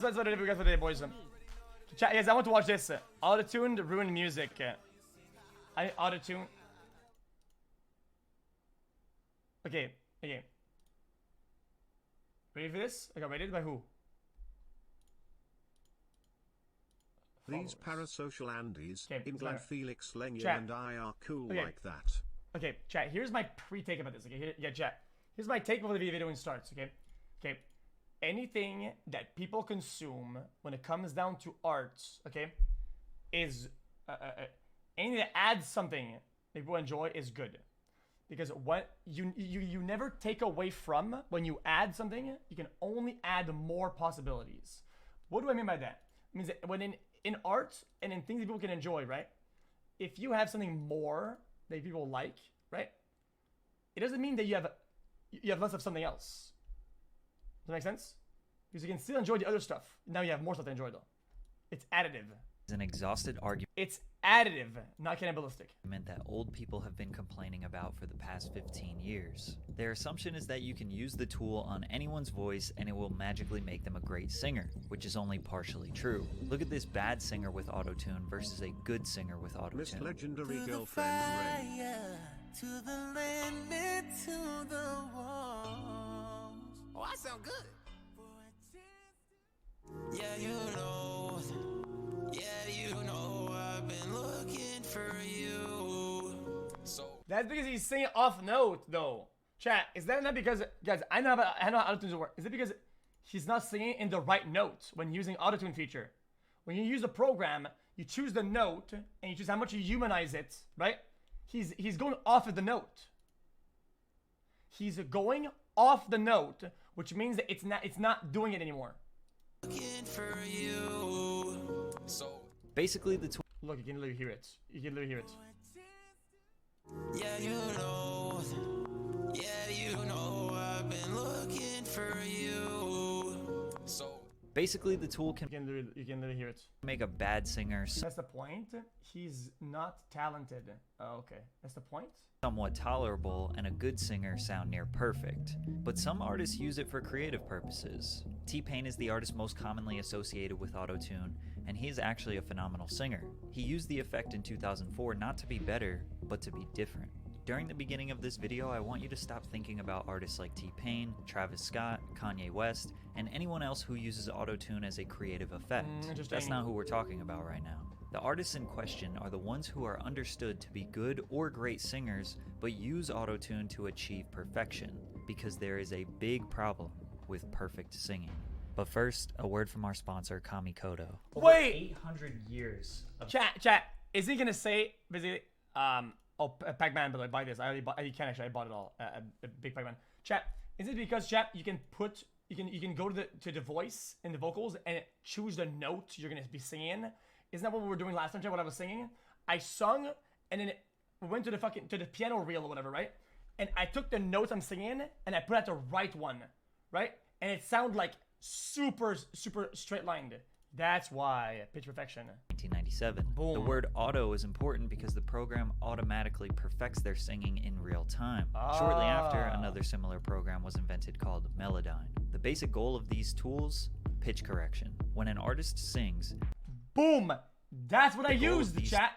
That's what I did today, boys. Chat, guys, I want to watch this. Auto-tuned ruined music. I auto-tune. Okay. Ready for this? I got rated by who? These parasocial Andes, England, Felix Lengy and I are cool like that. Okay, chat, here's my pre-take about this. Okay, yeah, chat. Here's my take before the video starts, okay? Okay. Anything that people consume when it comes down to art, okay, is anything that adds something that people enjoy is good. Because what you never take away from when you add something, you can only add more possibilities. What do I mean by that? It means that when in art and in things that people can enjoy, right? If you have something more that people like, right? It doesn't mean that you have less of something else. Does that make sense? Because you can still enjoy the other stuff. Now you have more stuff to enjoy though. It's additive. It's an exhausted argument. It's additive, not cannibalistic. That old people have been complaining about for the past 15 years. Their assumption is that you can use the tool on anyone's voice and it will magically make them a great singer, which is only partially true. Look at this bad singer with autotune versus a good singer with autotune. Miss Legendary Girlfriend Ray. To the limit, to the walls. Oh, I sound good. Yeah, you know, I've been looking for you. So that's because he's singing off note, though. Chat, is that not because, guys? I know how autotunes work. Is it because he's not singing in the right note when using autotune feature? When you use the program, you choose the note and you choose how much you humanize it, right? He's going off of the note. He's going off the note, which means that it's not doing it anymore. looking for you. So basically the tool. Look, you can literally hear it. You can literally hear it. yeah, you know, I've been looking for you. So Basically, the tool can You can literally hear it. make a bad singer That's the point. He's not talented. Oh, okay. That's the point. somewhat tolerable and a good singer sound near perfect. But some artists use it for creative purposes. T-Pain is the artist most commonly associated with autotune, and he is actually a phenomenal singer. He used the effect in 2004 not to be better, but to be different. During the beginning of this video, I want you to stop thinking about artists like T-Pain, Travis Scott, Kanye West, and anyone else who uses autotune as a creative effect. That's not who we're talking about right now. The artists in question are the ones who are understood to be good or great singers, but use autotune to achieve perfection, because there is a big problem with perfect singing. But first, a word from our sponsor, Kamikoto. Wait! 800 years of Chat. Is he gonna say basically? Oh, Pac-Man, by the way, buy this. I can actually. I bought it all. A big Pac-Man. Chat. Is it because chat? You can go to the voice and the vocals and choose the note you're gonna be singing. Isn't that what we were doing last time? Chat, what I was singing? I sung and then we went to the piano reel or whatever, right? And I took the notes I'm singing and I put out the right one, right? And it sounded like super straight lined. That's why pitch perfection. 1997. Boom. The word auto is important because the program automatically perfects their singing in real time. Shortly after, another similar program was invented called Melodyne. The basic goal of these tools, pitch correction. When an artist sings, boom! That's what I goal of used, these chat.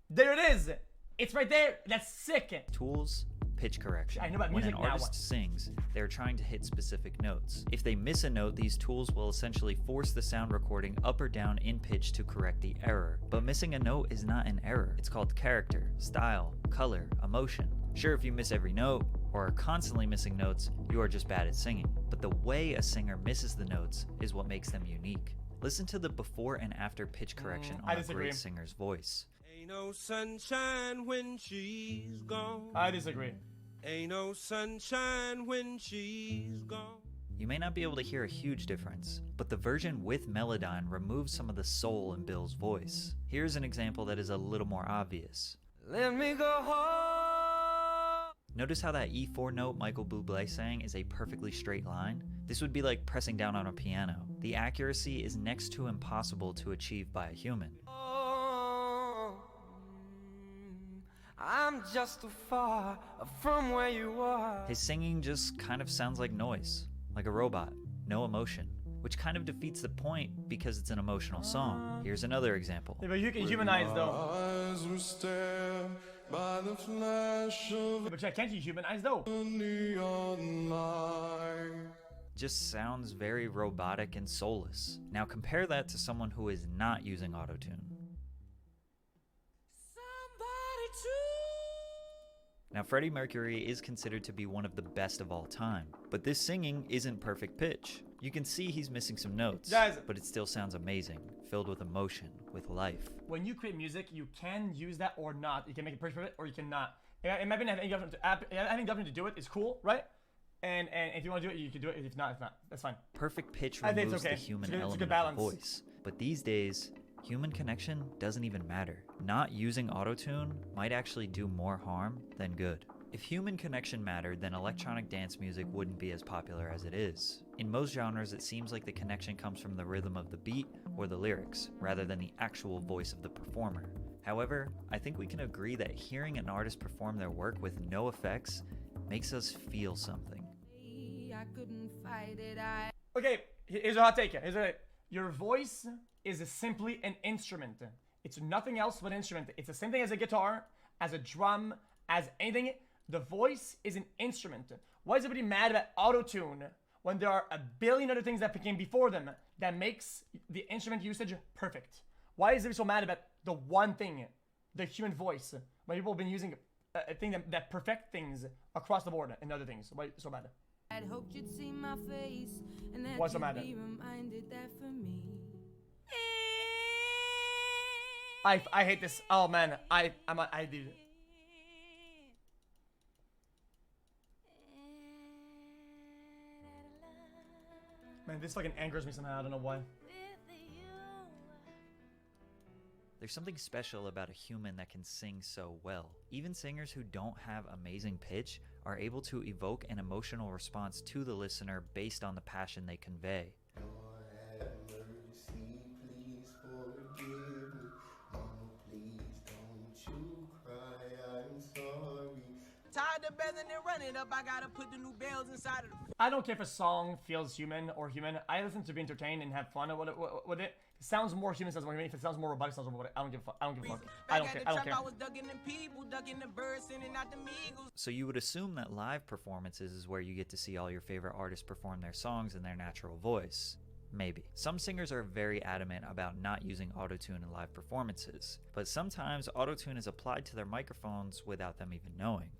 There it is. It's right there. That's sick. tools, pitch correction. I know about when music an now. artist sings, they're trying to hit specific notes. If they miss a note, these tools will essentially force the sound recording up or down in pitch to correct the error. But missing a note is not an error. It's called character, style, color, emotion. Sure, if you miss every note, or are constantly missing notes, you are just bad at singing. But the way a singer misses the notes is what makes them unique. Listen to the before and after pitch correction on a great singer's voice. Ain't no sunshine when she's gone. I disagree. Ain't no sunshine when she's gone. You may not be able to hear a huge difference, but the version with Melodyne removes some of the soul in Bill's voice. Here's an example that is a little more obvious. Let me go home. Notice how that E4 note Michael Bublé sang is a perfectly straight line? This would be like pressing down on a piano. The accuracy is next to impossible to achieve by a human. I'm just too far from where you are. His singing just kind of sounds like noise, like a robot, no emotion. which kind of defeats the point because it's an emotional song. Here's another example. Yeah, but you can humanize though. But yeah, can't you humanize though? Just sounds very robotic and soulless. Now compare that to someone who is not using autotune. Now Freddie Mercury is considered to be one of the best of all time, but this singing isn't perfect pitch. You can see he's missing some notes, but it still sounds amazing, filled with emotion, with life. When you create music, you can use that or not. You can make it perfect or you cannot. It might be having government to do it is cool, right? And if you want to do it, you can do it. If not, it's not. That's fine. Perfect pitch removes the human element of the voice. But these days, human connection doesn't even matter. Not using autotune might actually do more harm than good. If human connection mattered, then electronic dance music wouldn't be as popular as it is. In most genres, it seems like the connection comes from the rhythm of the beat or the lyrics, rather than the actual voice of the performer. However, I think we can agree that hearing an artist perform their work with no effects makes us feel something. I couldn't fight it. Okay, here's a hot take. Your voice is simply an instrument. It's nothing else but an instrument. It's the same thing as a guitar, as a drum, as anything. The voice is an instrument. Why is everybody mad about autotune when there are a billion other things that came before them that makes the instrument usage perfect? Why is everybody so mad about the one thing, the human voice, when people have been using a thing that perfect things across the board and other things? Why so mad? I'd hoped you'd see my face and that What's the matter? you'd be reminded that for me. I hate this. Oh man, I do. Man, this fucking angers me somehow. I don't know why. There's something special about a human that can sing so well. Even singers who don't have amazing pitch are able to evoke an emotional response to the listener based on the passion they convey. Lord have mercy, please forgive me. Mama, please don't you cry, I'm sorry. Tired of bezzing and running up, I gotta put the new bells inside of the... I don't care if a song feels human or human. I listen to be entertained and have fun with it. If it sounds more human, sounds more human. If it sounds more robotic, sounds more robotic. I don't give a fuck. I don't give a fuck. I don't care. I don't care. I was ducking the people, ducking the birds, sending out the eagles. So you would assume that live performances is where you get to see all your favorite artists perform their songs in their natural voice. Maybe. Some singers are very adamant about not using autotune in live performances, but sometimes autotune is applied to their microphones without them even knowing.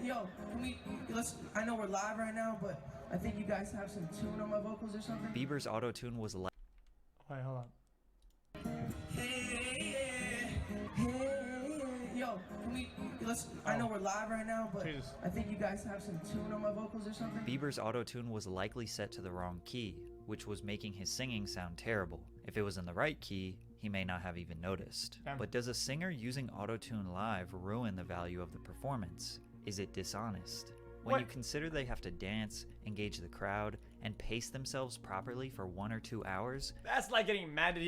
Yo, can we, I know we're live right now, but I think you guys have some tune on my vocals or something. Bieber's autotune was Wait, hold on. Yo, can we, I know we're live right now, but Jesus. I think you guys have some tune on my vocals or something. Bieber's autotune was likely set to the wrong key, which was making his singing sound terrible. If it was in the right key, he may not have even noticed. Damn. But does a singer using autotune live ruin the value of the performance? Is it dishonest? When you consider they have to dance, engage the crowd, and pace themselves properly for 1 or 2 hours? That's like getting mad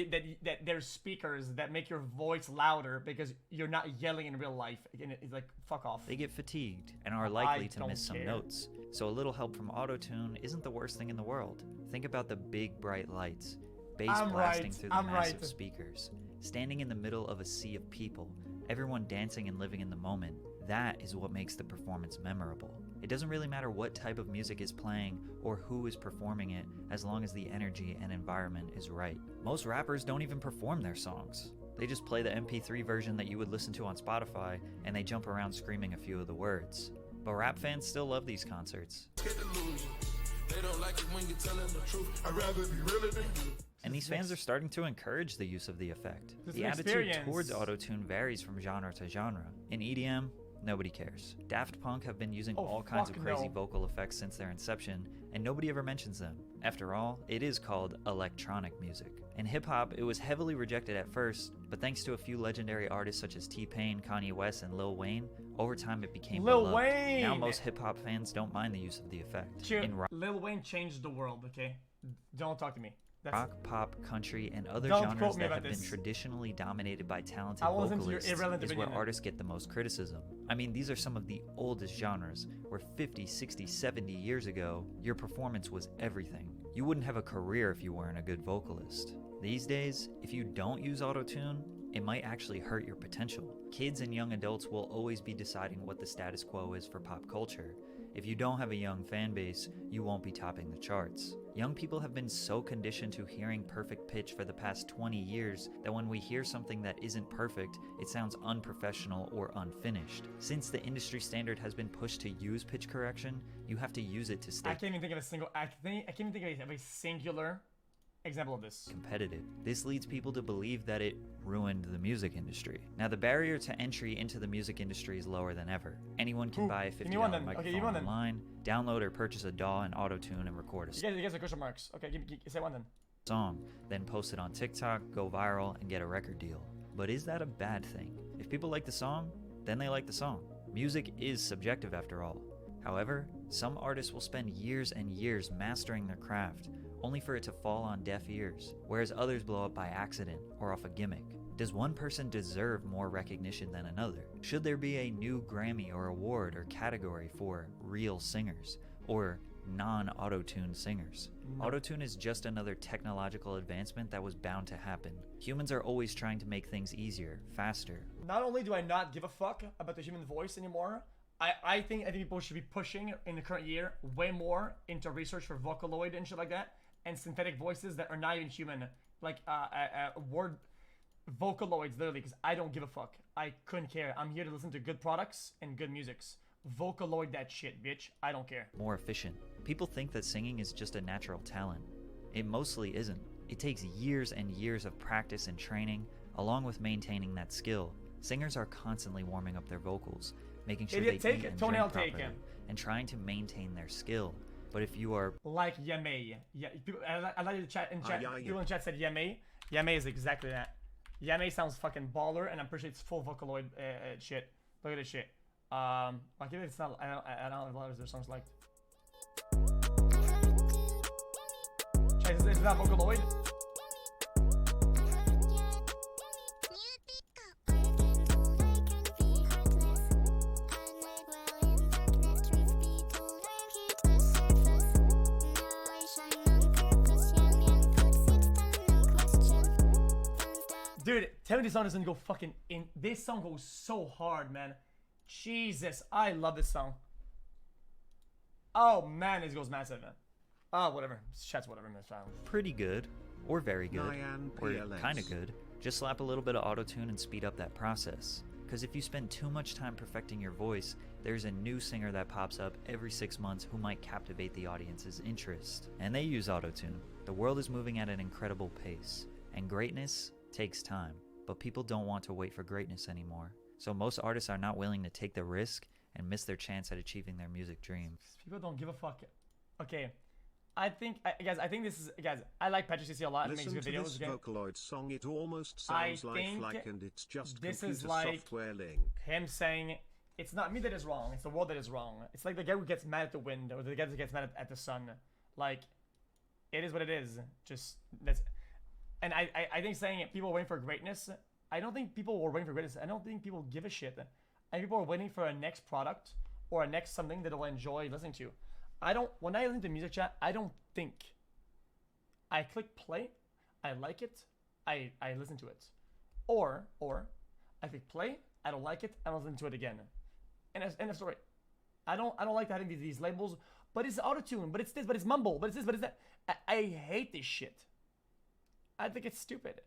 that there's speakers that make your voice louder because you're not yelling in real life. And it's like, fuck off. They get fatigued and are likely to miss some notes. So a little help from autotune isn't the worst thing in the world. Think about the big bright lights, bass blasting through the massive speakers, standing in the middle of a sea of people, everyone dancing and living in the moment. That is what makes the performance memorable. It doesn't really matter what type of music is playing or who is performing it, as long as the energy and environment is right. Most rappers don't even perform their songs. They just play the MP3 version that you would listen to on Spotify, and they jump around screaming a few of the words. But rap fans still love these concerts. They don't like it when you're telling the truth. I'd rather be realer than you. And these fans are starting to encourage the use of the effect. The attitude experience towards autotune varies from genre to genre. In EDM, nobody cares. Daft Punk have been using all kinds of crazy vocal effects since their inception, and nobody ever mentions them. After all, it is called electronic music. In hip-hop, it was heavily rejected at first, but thanks to a few legendary artists such as T-Pain, Kanye West, and Lil Wayne, over time it became beloved. Wayne! Now most hip-hop fans don't mind the use of the effect. Lil Wayne changed the world, okay? Don't talk to me. Rock, pop, country, and other Don't genres quote me that about have been this. traditionally dominated by talented I will listen to your vocalists irrelevant is where opinion. artists get the most criticism. I mean, these are some of the oldest genres, where 50, 60, 70 years ago, your performance was everything. You wouldn't have a career if you weren't a good vocalist. These days, if you don't use autotune, it might actually hurt your potential. Kids and young adults will always be deciding what the status quo is for pop culture. If you don't have a young fan base, you won't be topping the charts. Young people have been so conditioned to hearing perfect pitch for the past 20 years that when we hear something that isn't perfect, it sounds unprofessional or unfinished. Since the industry standard has been pushed to use pitch correction, you have to use it to stay I can't even think of a single. I can't even think of a singular example of this. competitive. This leads people to believe that it ruined the music industry. Now, the barrier to entry into the music industry is lower than ever. Anyone can buy a give me one $50 then. Okay, microphone give me one then. online, download or purchase a DAW and auto-tune and record a You guys are question marks. Okay, say one then. song, then post it on TikTok, go viral, and get a record deal. But is that a bad thing? If people like the song, then they like the song. Music is subjective after all. However, some artists will spend years and years mastering their craft, only for it to fall on deaf ears, whereas others blow up by accident or off a gimmick. Does one person deserve more recognition than another? Should there be a new Grammy or award or category for real singers or non-auto-tune singers? Auto-tune is just another technological advancement that was bound to happen. Humans are always trying to make things easier, faster. Not only do I not give a fuck about the human voice anymore, I think people should be pushing in the current year way more into research for Vocaloid and shit like that, and synthetic voices that are not even human, like word Vocaloids, literally, because I don't give a fuck. I couldn't care. I'm here to listen to good products and good musics. Vocaloid that shit, bitch. I don't care. More efficient. People think that singing is just a natural talent. It mostly isn't. It takes years and years of practice and training, along with maintaining that skill. Singers are constantly warming up their vocals, making sure they eat and drink properly, and trying to maintain their skill. But if you are like Yamei, yeah, people, I like the chat in chat. People in chat said Yamei. Yamei is exactly that. Yamei sounds fucking baller, and I'm pretty sure it's full Vocaloid shit. Look at this shit. I give it. It's not. I don't know if their songs like. Chat, is that Vocaloid? Dude, tell me this song doesn't go fucking in. This song goes so hard, man. Jesus, I love this song. Oh man, this goes massive, man. Oh, whatever. Chat's whatever, man. pretty good, or very good, or PLS. kinda good, just slap a little bit of auto-tune and speed up that process. Because if you spend too much time perfecting your voice, there's a new singer that pops up every 6 months who might captivate the audience's interest. And they use auto-tune. The world is moving at an incredible pace, and greatness takes time. But people don't want to wait for greatness anymore. So most artists are not willing to take the risk and miss their chance at achieving their music dream. People don't give a fuck. Okay. I think this is, guys, I like Patrick CC a lot. Listen He makes good to videos. this Okay? Vocaloid song, it almost sounds lifelike, and it's just this computer is like software link. him saying, it's not me that is wrong, it's the world that is wrong. It's like the guy who gets mad at the wind, or the guy that gets mad at the sun. Like, it is what it is. Just, that's, and I think saying people are waiting for greatness, I don't think people were waiting for greatness. I don't think people give a shit. I think people are waiting for a next product or a next something that they'll enjoy listening to. When I listen to music chat, I don't think. I click play, I like it, I listen to it. Or I click play, I don't like it, I don't listen to it again. And end of story. I don't like having these labels, but it's autotune, but it's this, but it's mumble, but it's this, but it's that. I hate this shit. I think it's stupid.